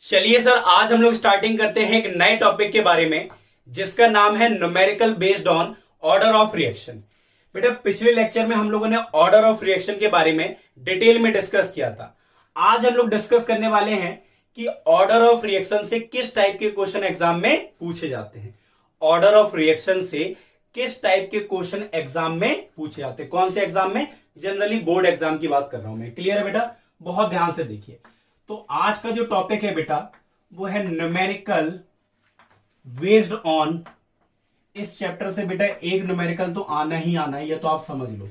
चलिए सर, आज हम लोग स्टार्टिंग करते हैं एक नए टॉपिक के बारे में जिसका नाम है numerical based on order of reaction. बेटा, पिछले लेक्चर में हम लोगों ने ऑर्डर ऑफ रिएक्शन के बारे में डिटेल में डिस्कस किया था। आज हम लोग डिस्कस करने वाले हैं कि ऑर्डर ऑफ रिएक्शन से किस टाइप के क्वेश्चन एग्जाम में पूछे जाते हैं। ऑर्डर ऑफ रिएक्शन से किस टाइप के क्वेश्चन एग्जाम में पूछे जाते हैं, कौन से एग्जाम में? जनरली बोर्ड एग्जाम की बात कर रहा हूं मैं। क्लियर है बेटा? बहुत ध्यान से देखिए। तो आज का जो टॉपिक है बेटा वो है न्यूमेरिकल बेस्ड ऑन। इस चैप्टर से बेटा एक न्यूमेरिकल तो आना ही आना है, ये तो आप समझ लो।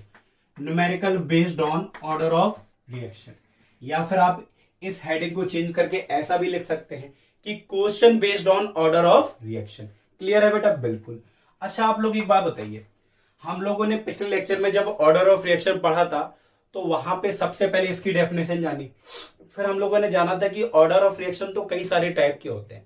Numerical based on order of reaction, या फिर आप इस हेडिंग को चेंज करके ऐसा भी लिख सकते हैं कि question based on order of reaction. Clear है बेटा? बिल्कुल। अच्छा, आप लोग एक बात बताइए, हम लोगों ने पिछले लेक्चर में जब ऑर्डर ऑफ रिएक्शन पढ़ा था तो वहां पे सबसे पहले इसकी डेफिनेशन जानी, फिर हम लोगों ने जाना था कि ऑर्डर ऑफ रिएक्शन तो कई सारे टाइप के होते हैं,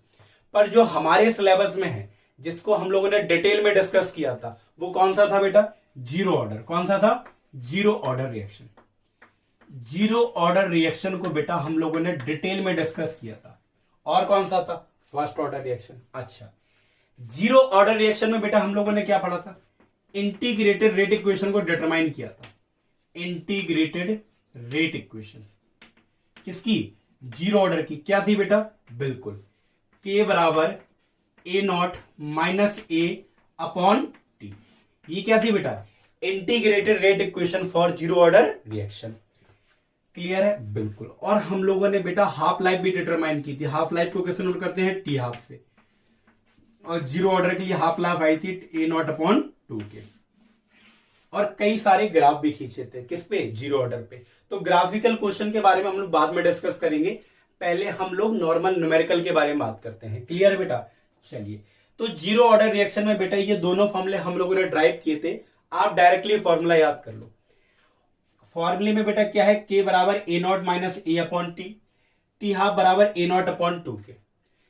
पर जो हमारे सिलेबस में है जिसको हम लोगों ने डिटेल में डिस्कस किया था वो कौन सा था बेटा? Zero order. कौन सा था? Zero order reaction. Zero order reaction को बेटा हम लोगों ने डिटेल में डिस्कस किया था। और कौन सा था? First order reaction. अच्छा, जीरो ऑर्डर रिएक्शन में बेटा हम लोगों ने क्या पढ़ा था? इंटीग्रेटेड रेट इक्वेशन को डिटरमाइन किया था। इंटीग्रेटेड रेट इक्वेशन किसकी? जीरो ऑर्डर की। क्या थी बेटा? बिल्कुल, के बराबर a naught minus a upon t. ये क्या थी बेटा? Integrated rate equation for zero order reaction. Clear है? बिल्कुल। और हम लोगों ने बेटा हाफ लाइफ भी डिटरमाइन की थी। हाफ लाइफ को कैसे नोट करते हैं? टी हाफ से। और जीरो ऑर्डर के लिए हाफ लाइफ आई थी ए नॉट अपॉन टू के। और कई सारे ग्राफ भी खींचे थे। किस पे? जीरो ऑर्डर पे। तो ग्राफिकल क्वेश्चन के बारे में हम लोग बाद में डिस्कस करेंगे, पहले हम लोग नॉर्मल न्यूमेरिकल के बारे में बात करते हैं। क्लियर है बेटा? चलिए, तो जीरो ऑर्डर रिएक्शन में बेटा ये दोनों फॉर्मूले हम लोगों ने ड्राइव किए थे। आप डायरेक्टली फॉर्मूला याद कर लो। फॉर्मूले में बेटा क्या है? के बराबर a naught minus a upon t, t half बराबर ए नॉट अपॉन टू के।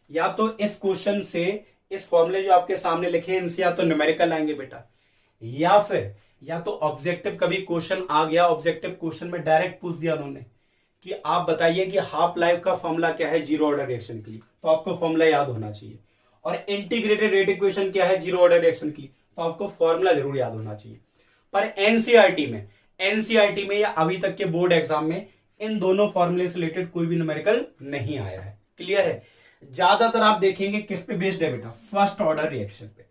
या तो इस क्वेश्चन से इस फॉर्मूले जो आपके सामने लिखे हैं इनसे या तो न्यूमेरिकल आएंगे बेटा, या तो ऑब्जेक्टिव कभी क्वेश्चन आ गया, ऑब्जेक्टिव क्वेश्चन में डायरेक्ट पूछ दिया उन्होंने कि आप बताइए कि हाफ लाइफ का फॉर्मूला क्या है जीरो ऑर्डर रिएक्शन के लिए, तो आपको फॉर्मूला याद होना चाहिए। और इंटीग्रेटेड रेट इक्वेशन क्या है जीरो ऑर्डर रिएक्शन के लिए, तो आपको फॉर्मूला जरूर याद होना चाहिए। पर एनसीईआरटी में या अभी तक के बोर्ड एग्जाम में इन दोनों फॉर्मूले से रिलेटेड कोई भी न्यूमेरिकल नहीं आया है। क्लियर है? ज्यादातर आप देखेंगे किस पे बेस्ड है बेटा? फर्स्ट ऑर्डर रिएक्शन पे।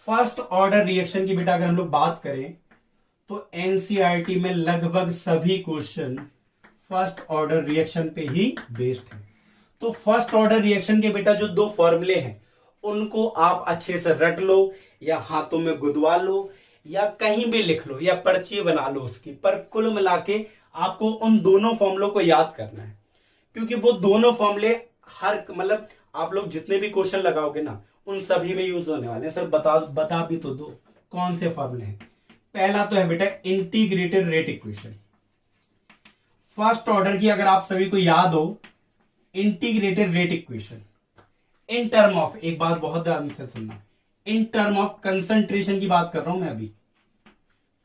फर्स्ट ऑर्डर रिएक्शन की बेटा अगर हम लोग बात करें तो एनसीईआरटी में लगभग सभी क्वेश्चन फर्स्ट ऑर्डर रिएक्शन पे ही बेस्ड है। तो फर्स्ट ऑर्डर रिएक्शन के बेटा जो दो फॉर्मूले हैं उनको आप अच्छे से रट लो, या हाथों में गुदवा लो, या कहीं भी लिख लो, या पर्ची बना लो उसकी। पर कुल मिला के आपको उन दोनों फॉर्मूलों को याद करना है, क्योंकि वो दोनों फॉर्मूले हर मतलब आप लोग जितने भी क्वेश्चन लगाओगे ना उन सभी में यूज होने वाले हैं। सर बता भी तो दो कौन से फॉर्मूले हैं। पहला तो है बेटा integrated rate equation. First order की अगर आप सभी को याद हो, integrated rate equation in term of, एक बात बहुत ध्यान से सुनना, इन टर्म ऑफ कंसंट्रेशन की बात कर रहा हूं मैं अभी।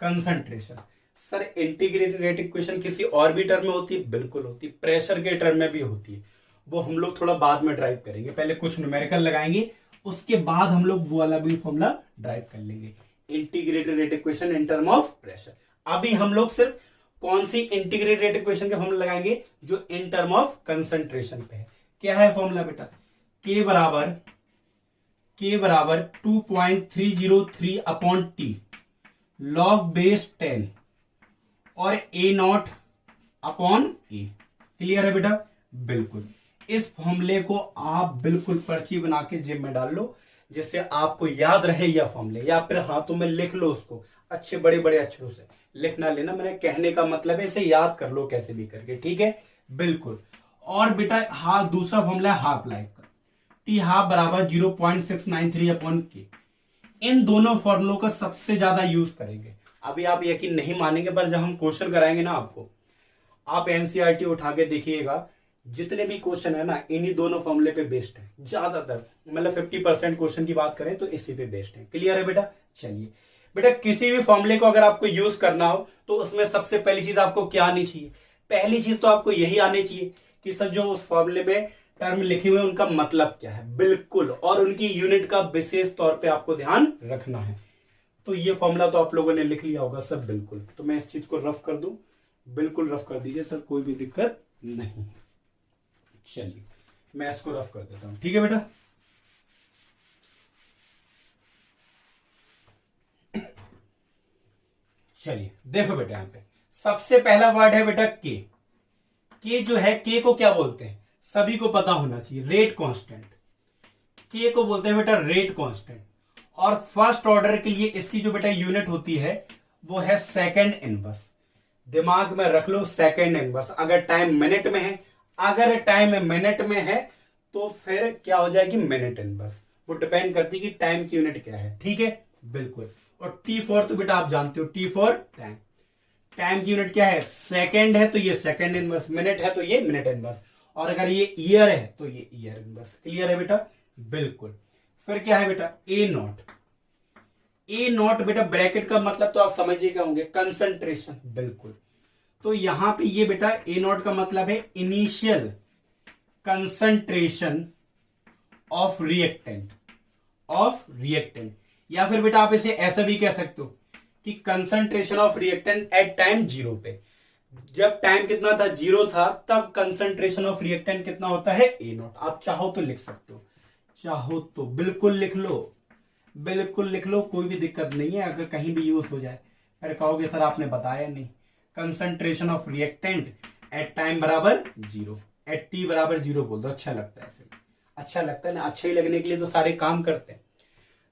Concentration. Sir integrated rate equation किसी और भी टर्म में होती है? बिल्कुल होती है। प्रेशर के टर्म में भी होती है, वो हम लोग थोड़ा बाद में ड्राइव करेंगे। पहले कुछ न्यूमेरिकल लगाएंगे, उसके बाद हम लोग वो वाला भी फॉर्मूला ड्राइव कर लेंगे। Integrated rate equation in term of pressure. अभी हम लोग सिर्फ कौन सी इंटीग्रेटेड रेट इक्वेशन के फॉर्मूला लगाएंगे? जो इन टर्म ऑफ कंसंट्रेशन पे है। क्या है फॉर्मूला बेटा? के बराबर 2.303 अपॉन टी लॉग बेस 10 और ए नॉट अपॉन ए। क्लियर है बेटा? बिल्कुल। इस फॉर्मूले को आप बिल्कुल पर्ची बना के जेब में डाल लो, जिससे आपको याद रहे यह फॉर्मूले, या फिर हाथों में लिख लो उसको अच्छे बड़े बड़े अक्षरों से। लिखना लेना मैंने कहने का मतलब है इसे याद कर लो कैसे भी करके। ठीक है? बिल्कुल। और बेटा हाँ, दूसरा फॉर्मूला है हाफ लाइफ का। टी हाफ बराबर 0.693 अपॉन के। इन दोनों फॉर्मूलों का सबसे ज्यादा यूज करेंगे। अभी आप यकीन नहीं मानेंगे, पर जब हम क्वेश्चन कराएंगे ना आपको, आप एनसीईआरटी उठा के देखिएगा, जितने भी क्वेश्चन है ना इन्हीं दोनों फॉर्मूले पे बेस्ड है। ज्यादातर मतलब 50% क्वेश्चन की बात करें तो इसी पे बेस्ड है। क्लियर है बेटा? चलिए बेटा, किसी भी फॉर्मूले को अगर आपको यूज करना हो तो उसमें सबसे पहली चीज आपको क्या आनी चाहिए? पहली चीज तो आपको यही आनी चाहिए कि सर जो उस फॉर्मूले में टर्म लिखे हुए उनका मतलब क्या है बिल्कुल, और उनकी यूनिट का विशेष तौर पे आपको ध्यान रखना है। तो ये फॉर्मूला तो आप लोगों ने लिख लिया होगा सर, बिल्कुल। तो मैं इस चीज को रफ कर दूं, बिल्कुल रफ कर दीजिए सर, कोई भी दिक्कत नहीं। चलिए मैं इसको रफ कर देता हूं, ठीक है बेटा। चलिए देखो बेटा, यहां पे सबसे पहला वर्ड है बेटा के। के जो है, के को क्या बोलते हैं सभी को पता होना चाहिए, रेट कांस्टेंट। के को बोलते हैं बेटा रेट कांस्टेंट। और फर्स्ट ऑर्डर के लिए इसकी जो बेटा यूनिट होती है वो है सेकंड इनवर्स। दिमाग में रख लो, सेकंड इनवर्स। अगर टाइम मिनट में है, अगर टाइम मिनट में है तो फिर क्या हो जाएगी, मिनट इनवर्स। वो डिपेंड करती है कि टाइम की यूनिट क्या है, ठीक है, बिल्कुल। और टी फॉर तो बेटा आप जानते हो, टी फॉर टाइम। टाइम की यूनिट क्या है, सेकंड है तो ये सेकंड इनवर्स, मिनट है तो ये मिनट इनवर्स, और अगर ये ईयर है तो ये ईयर इनवर्स। क्लियर है बेटा, बिल्कुल। फिर क्या है बेटा, ए नॉट। ए नॉट बेटा ब्रैकेट का मतलब तो आप समझिएगा होंगे, कंसंट्रेशन, बिल्कुल। तो यहां पे ये बेटा ए नॉट का मतलब है इनिशियल कंसंट्रेशन ऑफ रिएक्टेंट, या फिर बेटा आप इसे ऐसा भी कह सकते हो कि concentration of reactant at time zero पे। जब टाइम कितना था, जीरो था, तब कंसंट्रेशन ऑफ रिएक्टेंट कितना होता है, ए नॉट। आप चाहो तो लिख सकते हो, चाहो तो बिल्कुल लिख लो, बिल्कुल लिख लो, कोई भी दिक्कत नहीं है। अगर कहीं भी यूज हो जाए फिर कहोगे सर आपने बताया नहीं। Concentration of reactant at time बराबर जीरो, एट टी बराबर जीरो बोल दो, अच्छा लगता है ऐसे, अच्छा लगता है ना। अच्छा ही लगने के लिए तो सारे काम करते हैं।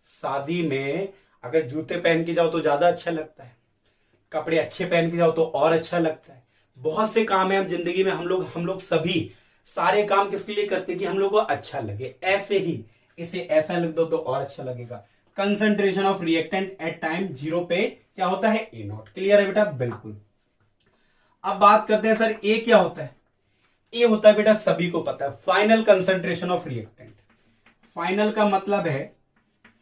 शादी में अगर जूते पहन के जाओ तो ज्यादा अच्छा लगता है, कपड़े अच्छे पहन के जाओ तो और अच्छा लगता है। बहुत से काम है हम जिंदगी में, हम लोग सभी सारे काम किसके लिए करते हैं कि हम लोग को अच्छा लगे। ऐसे ही इसे ऐसा लिख दो तो और अच्छा लगेगा। Concentration of reactant at time zero पे क्या होता है, ए नॉट। क्लियर है बेटा, बिल्कुल। अब बात करते हैं सर ए क्या होता है। ए होता है बेटा, सभी को पता है, final concentration of reactant. Final का मतलब है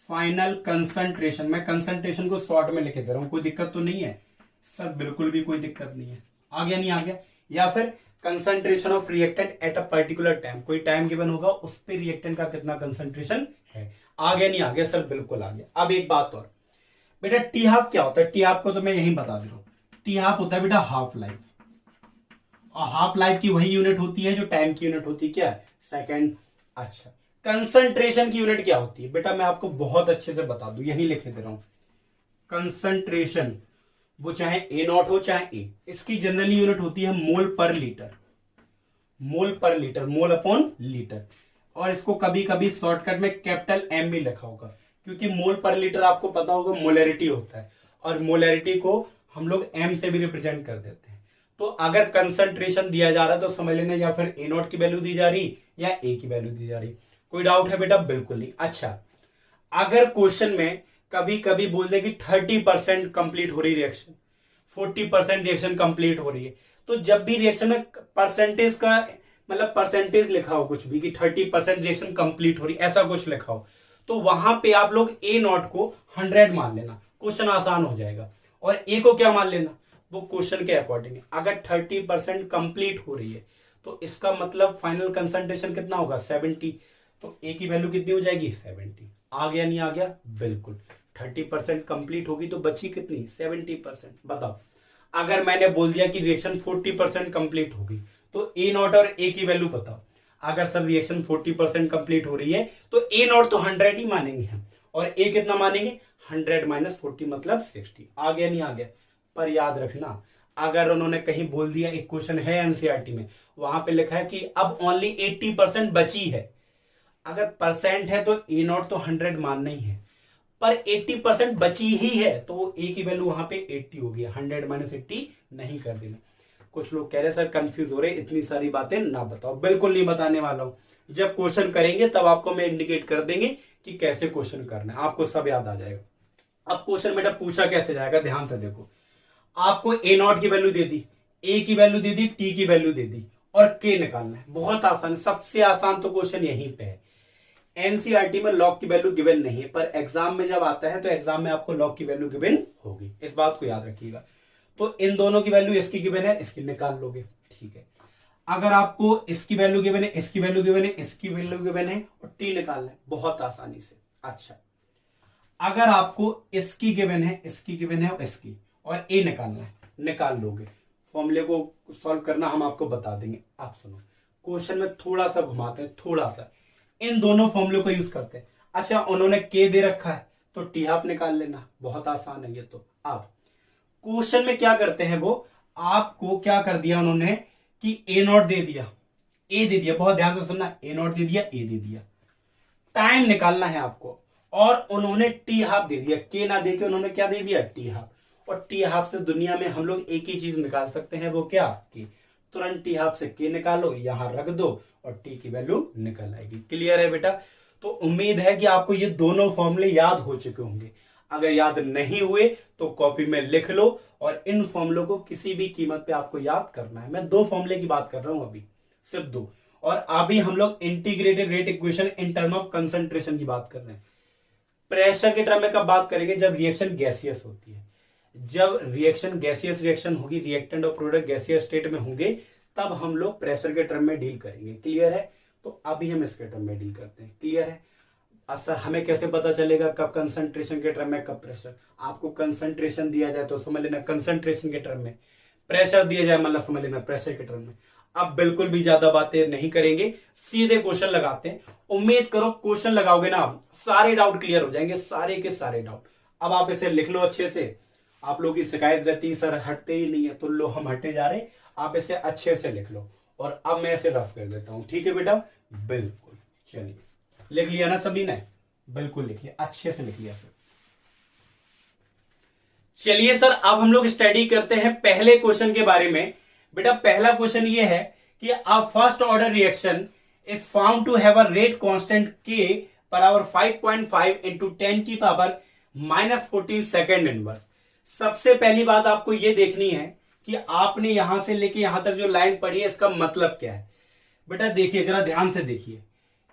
फाइनल कंसंट्रेशन। मैं कंसंट्रेशन को शॉर्ट में लिखे दे रहा हूं, कोई दिक्कत तो नहीं है सर, बिल्कुल भी कोई दिक्कत नहीं है। आ गया, नहीं आ गया। या फिर concentration of reactant at a particular time, कोई टाइम गिवन होगा उस पे रिएक्टेंट का कितना कंसंट्रेशन है। आ गया, नहीं आ गया सर, बिल्कुल आ गया। अब एक बात और बेटा, टी हाफ क्या होता है। टी हाफ को तो मैं यही बता दे रहा हूं, टी हाफ होता है बेटा हाफ लाइफ। और हाफ लाइफ की वही यूनिट होती है जो टाइम की यूनिट होती है, क्या, सेकंड। अच्छा, कंसंट्रेशन की यूनिट क्या होती है बेटा, मैं आपको बहुत अच्छे से बता दूं, यही लिखे दे रहा हूं। कंसंट्रेशन वो चाहे ए नॉट हो चाहे ए, इसकी जनरली यूनिट होती है मोल पर लीटर, मोल पर लीटर, मोल अपॉन लीटर। और इसको कभी कभी शॉर्टकट में कैपिटल एम भी लिखा होगा, क्योंकि मोल पर लीटर आपको पता होगा मोलैरिटी होता है, और मोलैरिटी को हम लोग एम से भी रिप्रेजेंट कर देते हैं। तो अगर कंसंट्रेशन दिया जा रहा है तो समझ लेना या फिर ए नॉट की वैल्यू दी जा रही या ए की वैल्यू दी जा रही। कोई डाउट है बेटा, बिल्कुल नहीं। अच्छा, अगर क्वेश्चन में कभी कभी बोल दे कि 30% कंप्लीट हो रही रिएक्शन, 40% रिएक्शन कंप्लीट हो रही है, तो जब भी रिएक्शन में परसेंटेज का मतलब परसेंटेज लिखा हो कुछ भी कि 30% रिएक्शन कंप्लीट हो रही, ऐसा कुछ लिखा हो, तो वहां पे आप लोग ए नॉट को 100 मान लेना, क्वेश्चन आसान हो जाएगा। और ए को क्या मान लेना, वो क्वेश्चन के अकॉर्डिंग है। अगर 30% कंप्लीट हो रही है तो इसका मतलब फाइनल कंसंट्रेशन कितना होगा, 70। तो ए की वैल्यू कितनी हो जाएगी, 70। आ गया, नहीं आ गया, बिल्कुल। 30% कंप्लीट होगी तो बची कितनी, 70%। बताओ, अगर मैंने बोल दिया कि रिएक्शन 40% कंप्लीट होगी तो ए नॉट और ए की वैल्यू बताओ। अगर सब रिएक्शन 40% कंप्लीट हो रही है तो ए नॉट तो 100 ही मानेंगे हम, और ए कितना मानेंगे, 100 माइनस 40 मतलब 60। आ गया, नहीं आ गया। पर याद रखना, अगर उन्होंने कहीं बोल दिया, एक क्वेश्चन है एनसीईआरटी में, वहां पे लिखा है कि अब ओनली 80% बची है, अगर परसेंट है तो ए नॉट तो 100 मानना ही है, पर 80% बची ही है तो ए की वैल्यू वहां पे 80 होगी, 100 माइनस 80 नहीं कर देना। कुछ लोग कह रहे सर कंफ्यूज हो रहे, इतनी सारी बातें ना बताओ, बिल्कुल नहीं बताने वाला हूं। जब क्वेश्चन करेंगे तब आपको मैं इंडिकेट कर देंगे कि कैसे क्वेश्चन करना है, आपको सब याद आ जाएगा। अब क्वेश्चन बेटा पूछा कैसे जाएगा, ध्यान से देखो। आपको ए नॉट की वैल्यू दे दी, ए की वैल्यू दे दी, टी की वैल्यू दे दी, और के निकालना है। बहुत आसान, सबसे आसान तो क्वेश्चन यहीं पे है। एनसीईआरटी में लॉग की वैल्यू गिवन नहीं है, पर एग्जाम में जब आता है तो एग्जाम में आपको लॉग की वैल्यू गिवन होगी, इस बात को याद रखिएगा। तो इन दोनों की वैल्यू इसकी गिवन है, इसकी निकाल लोगे, ठीक है। अगर आपको इसकी वैल्यू गिवन है, इसकी वैल्यू गिवन है, इसकी वैल्यू गिवन है और टी निकालना है बहुत आसानी से। अच्छा, अगर आपको इसकी गिवन है, इसकी गिवन है और इसकी, और ए निकालना है, निकाल लोगे। फॉर्मूले को सॉल्व करना हम आपको बता देंगे। आप सुनो, क्वेश्चन में थोड़ा सा घुमाते हैं, थोड़ा सा इन दोनों फॉर्मूले को यूज करते हैं। अच्छा, उन्होंने के दे रखा है तो टी हाफ निकाल लेना, बहुत आसान है ये तो। आप क्वेश्चन में क्या करते हैं, वो आपको क्या कर दिया उन्होंने कि ए नॉट दे दिया, ए दे दिया, बहुत ध्यान से सुनना, ए नॉट दे दिया, ए दे दिया, टाइम निकालना है आपको, और उन्होंने टी हाफ दे दिया, के ना दे के उन्होंने क्या दे दिया, टी हाफ। और टी हाफ से दुनिया में हम लोग एक ही चीज निकाल सकते हैं, वो क्या, की। तुरंत टी हाफ से के निकालो, यहां रख दो और टी की वैल्यू निकल आएगी। क्लियर है बेटा? तो उम्मीद है कि आपको ये दोनों फॉर्मूले याद हो चुके होंगे। अगर याद नहीं हुए तो कॉपी में लिख लो, और इन फॉर्मूलों को किसी भी कीमत पे आपको याद करना है। मैं 2 फॉर्मूले की बात कर रहा हूं अभी, सिर्फ 2। और अभी हम लोग integrated rate equation in term of concentration की बात कर रहे हैं। प्रेशर के टर्म में कब बात करेंगे, जब रिएक्शन गैसियस होती है। जब रिएक्शन गैसियस रिएक्शन होगी, रिएक्टेंट और प्रोडक्ट गैसियस स्टेट में होंगे, तब हम लोग प्रेशर के टर्म में डील करेंगे। क्लियर है? तो अभी हम इसके टर्म में डील करते हैं। क्लियर है? असर हमें कैसे पता चलेगा कब कंसंट्रेशन के टर्म में, कब प्रेशर। आपको कंसंट्रेशन दिया जाए तो समझ लेना कंसंट्रेशन के टर्म में, प्रेशर दिया जाए मतलब समझ लेना प्रेशर के टर्म में। अब बिल्कुल भी ज्यादा बातें नहीं करेंगे, सीधे क्वेश्चन लगाते हैं। उम्मीद करो क्वेश्चन लगाओगे ना आप, सारे डाउट क्लियर हो जाएंगे, सारे के सारे डाउट। अब आप इसे लिख लो अच्छे से। आप लोग की शिकायत रहती है सर हटते ही नहीं है, तो लो हम हटे जा रहे, आप इसे अच्छे से लिख लो। और अब मैं इसे रफ कर देता हूं, ठीक है बेटा? बिल्कुल, चलिए लिख लिया ना सभी ने? बिल्कुल लिख लिया, अच्छे से लिख लिया सर। चलिए सर, अब हम लोग स्टडी करते हैं पहले क्वेश्चन के बारे में। बेटा पहला क्वेश्चन ये है कि a first order reaction is found to have a rate constant के पर आवर 5.5 इंटू 10 की पावर -14 सेकेंड इनवर्स। सबसे पहली बात आपको यह देखनी है कि आपने यहां से लेके यहां तक जो लाइन पढ़ी है, इसका मतलब क्या है। बेटा देखिए, जरा ध्यान से देखिए,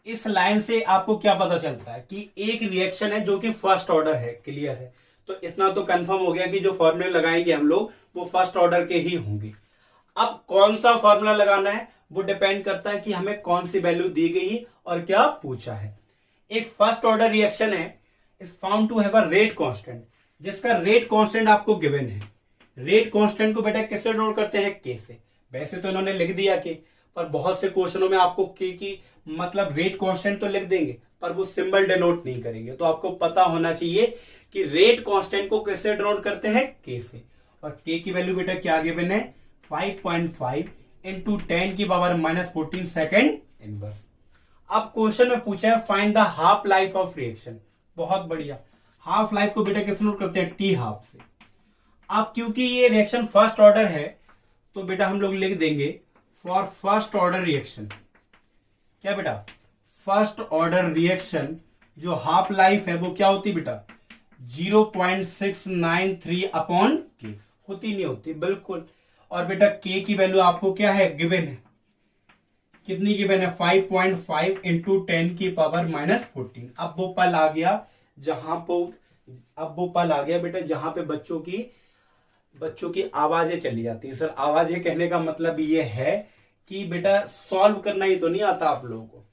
इस लाइन से आपको क्या पता चलता है कि एक रिएक्शन है जो कि फर्स्ट ऑर्डर है। क्लियर है? तो इतना तो कंफर्म हो गया कि जो फॉर्मूले लगाएंगे हम लोग वो फर्स्ट ऑर्डर के ही होंगे। अब कौन सा फॉर्मूला लगाना है वो डिपेंड करता है कि हमें कौन सी वैल्यू दी गई और क्या पूछा है। एक फर्स्ट ऑर्डर रिएक्शन है, is found to have a rate constant, जिसका रेट कांस्टेंट आपको गिवन है। रेट कांस्टेंट को बेटा किससे नोट करते हैं, के से। वैसे तो इन्होंने लिख दिया के, पर बहुत से क्वेश्चनों में आपको के की मतलब रेट कांस्टेंट तो लिख देंगे, पर वो सिंबल डिनोट नहीं करेंगे। तो आपको पता होना चाहिए कि रेट कांस्टेंट को किससे डिनोट करते हैं, के से। और के की वैल्यू बेटा क्या गिवन है, 5.5 इंटू 10 की पावर -14 सेकेंड इनवर्स। अब क्वेश्चन में पूछा है find the half life of reaction. बहुत बढ़िया, हाफ लाइफ को बेटा किससे नोट करते हैं, टी हाफ से। अब क्योंकि ये रिएक्शन फर्स्ट ऑर्डर है तो बेटा हम लोग लिख देंगे फॉर फर्स्ट ऑर्डर रिएक्शन। क्या बेटा, फर्स्ट ऑर्डर रिएक्शन जो हाफ लाइफ है वो क्या होती बेटा, 0.693 अपॉन के। होती नहीं होती, बिल्कुल। और बेटा के की वैल्यू आपको क्या है, गिवन है। कितनी गिवन है, 5.5 इंटू 10 की पावर -14। अब वो पल आ गया बेटा जहां पे बच्चों की आवाजें चली जाती है। सर आवाजें कहने का मतलब ये है कि बेटा सॉल्व करना ही तो नहीं आता आप लोगों को।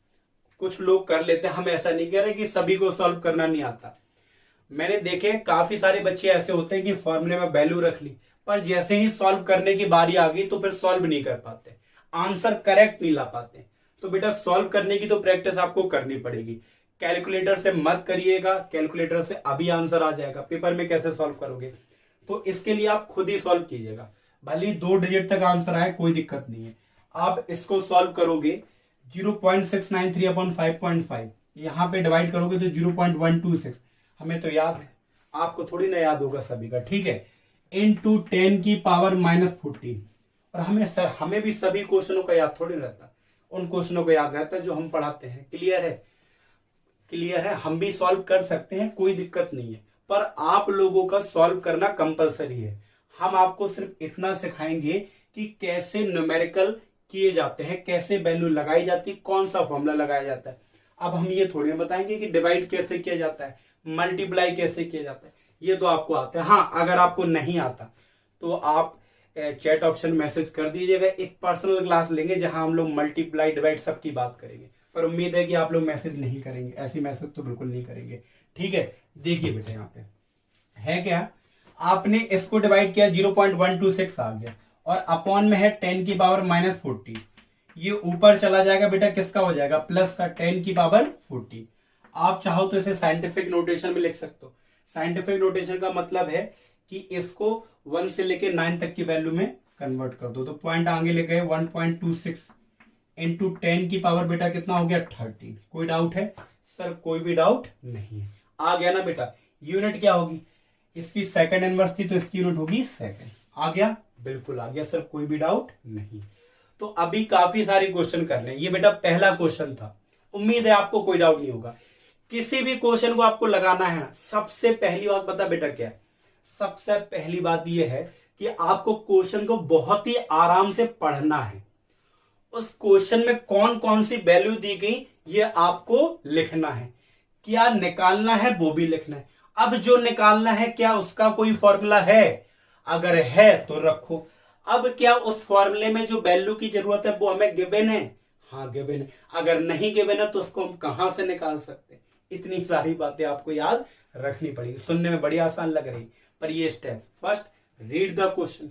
कुछ लोग कर लेते हैं, हम ऐसा नहीं कह रहे कि सभी को सॉल्व करना नहीं आता। मैंने देखे काफी सारे बच्चे ऐसे होते हैं कि फॉर्मूले में वैल्यू रख ली, पर जैसे ही सॉल्व करने की बारी आ गई तो फिर सॉल्व नहीं कर पाते, आंसर करेक्ट नहीं ला पाते। तो बेटा सॉल्व करने की तो प्रैक्टिस आपको करनी पड़ेगी। कैलकुलेटर से मत करिएगा, कैलकुलेटर से अभी आंसर आ जाएगा, पेपर में कैसे सॉल्व करोगे। तो इसके लिए आप खुद ही सॉल्व कीजिएगा, भले 2 डिजिट तक आंसर आए कोई दिक्कत नहीं है। आप इसको सॉल्व करोगे 0.693 अपॉन 5.5, यहां पे डिवाइड करोगे तो 0.126। हमें तो याद है, आपको थोड़ी ना याद होगा सभी का, ठीक है। इनटू 10 की पावर -14। और हमें भी सभी क्वेश्चनों का याद थोड़ी रहता, उन क्वेश्चनों को याद रहता है जो हम पढ़ाते हैं। क्लियर है? क्लियर है? हम भी सॉल्व कर सकते हैं, कोई दिक्कत नहीं है, पर आप लोगों का सॉल्व करना कंपलसरी है। हम आपको सिर्फ इतना सिखाएंगे कि कैसे न्यूमेरिकल किए जाते हैं, कैसे वैल्यू लगाई जाती है, कौन सा फॉर्मूला लगाया जाता है। अब हम ये थोड़ी बताएंगे कि डिवाइड कैसे किया जाता है, मल्टीप्लाई कैसे किया जाता है, ये तो आपको आता है। हाँ, अगर आपको नहीं आता तो आप चैट ऑप्शन मैसेज कर दीजिएगा। एक पर्सनल क्लास लेंगे जहां हम लोग मल्टीप्लाई डिवाइड सबकी बात करेंगे, पर उम्मीद है कि आप लोग मैसेज नहीं करेंगे, ऐसी मैसेज तो बिल्कुल नहीं करेंगे। ठीक है, देखिए बेटा यहाँ पे है क्या, आपने इसको डिवाइड किया 0.126 आ गया और अपॉन में है 10 की पावर -40, ये ऊपर चला जाएगा बेटा, किसका हो जाएगा, प्लस का 10 की पावर 40। आप चाहो तो इसे साइंटिफिक नोटेशन में लिख सकते हो। साइंटिफिक नोटेशन का मतलब है कि इसको 1 से लेके 9 तक की वैल्यू में कन्वर्ट कर दो, तो पॉइंट आगे ले गए 1.26 इंटू 10 की पावर बेटा कितना हो गया 13। कोई डाउट है सर? कोई भी डाउट नहीं है, आ गया ना बेटा। यूनिट क्या होगी, इसकी सेकंड इनवर्स थी तो इसकी यूनिट होगी सेकंड। आ गया, बिल्कुल आ गया सर, कोई भी डाउट नहीं। तो अभी काफी सारे क्वेश्चन करने हैं, ये बेटा पहला क्वेश्चन था, उम्मीद है आपको कोई डाउट नहीं होगा। किसी भी क्वेश्चन को आपको लगाना है, सबसे पहली बात पता बेटा क्या है, सबसे पहली बात यह है कि आपको क्वेश्चन को बहुत ही आराम से पढ़ना है। उस क्वेश्चन में कौन कौन सी वैल्यू दी गई ये आपको लिखना है, क्या निकालना है वो भी लिखना है। अब जो निकालना है क्या उसका कोई फॉर्मूला है, अगर है तो रखो। अब क्या उस फॉर्मूले में जो वैल्यू की जरूरत है वो हमें गिवन है, हाँ गिवन है। अगर नहीं गिवन है तो उसको हम कहां से निकाल सकते हैं। इतनी सारी बातें आपको याद रखनी पड़ेगी। सुनने में बड़ी आसान लग रही, पर ये step, first read the question,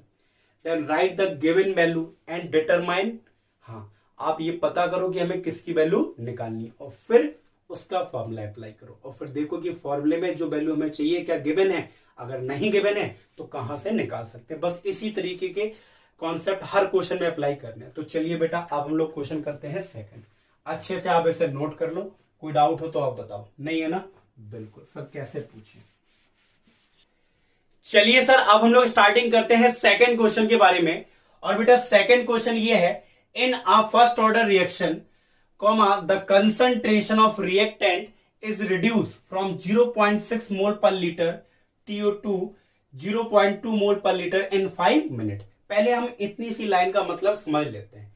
then write the given value and determine, हाँ आप ये पता करो कि हमें किसकी वैल्यू निकालनी है और फिर उसका फॉर्मूला अप्लाई करो और फिर देखो कि फॉर्मूले में जो वैल्यू हमें चाहिए क्या गिवन है, अगर नहीं गिवन है तो कहां से निकाल सकते हैं। बस इसी तरीके के कॉन्सेप्ट हर क्वेश्चन में अप्लाई करने हैं। तो चलिए बेटा अब हम लोग क्वेश्चन करते हैं सेकंड। अच्छे से आप इसे नोट कर लो, कोई डाउट हो तो आप बताओ, नहीं है ना, बिल्कुल सब कैसे पूछिए। चलिए सर अब हम लोग स्टार्टिंग करते हैं सेकंड क्वेश्चन के बारे में। और बेटा सेकंड क्वेश्चन ये है, in a first order reaction, the concentration of reactant is reduced from 0.6 mole per liter TO2 0.2 mole per liter in 5 minutes। पहले हम इतनी सी लाइन का मतलब समझ लेते हैं।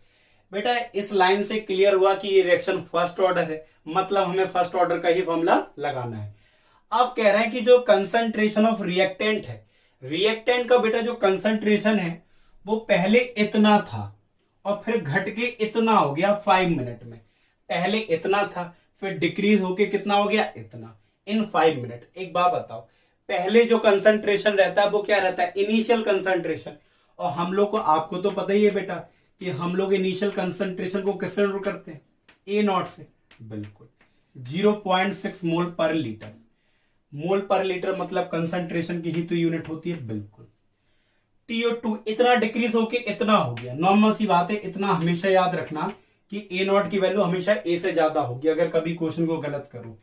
बेटा इस लाइन से क्लियर हुआ कि ये रिएक्शन फर्स्ट ऑर्डर है, मतलब हमें फर्स्ट ऑर्डर का ही फॉर्मूला लगाना है। अब कह रहे हैं कि जो कंसंट्रेशन ऑफ रिएक्टेंट है, रिएक्टेंट का बेटा जो कंसंट्रेशन है वो पहले इतना था और फिर घट के इतना हो गया 5 मिनट में। पहले इतना था फिर डिक्रीज होके कितना हो गया इतना, इन 5 मिनट। एक बात बताओ, पहले जो कंसंट्रेशन रहता है वो क्या रहता है, इनिशियल कंसंट्रेशन। और हम लोग को, आपको तो पता ही है बेटा कि हम लोग इनिशियल कंसंट्रेशन को किससे नोट करते हैं, A0 से, बिल्कुल 0.6 मोल पर लीटर। मोल पर लीटर मतलब कंसंट्रेशन की ही तो यूनिट होती है, बिल्कुल। TO2 इतना डिक्रीज होके इतना हो गया, नॉर्मल सी बात है। इतना हमेशा याद रखना कि A0 की वैल्यू हमेशा A से ज्यादा होगी। अगर कभी क्वेश्चन को गलत करो,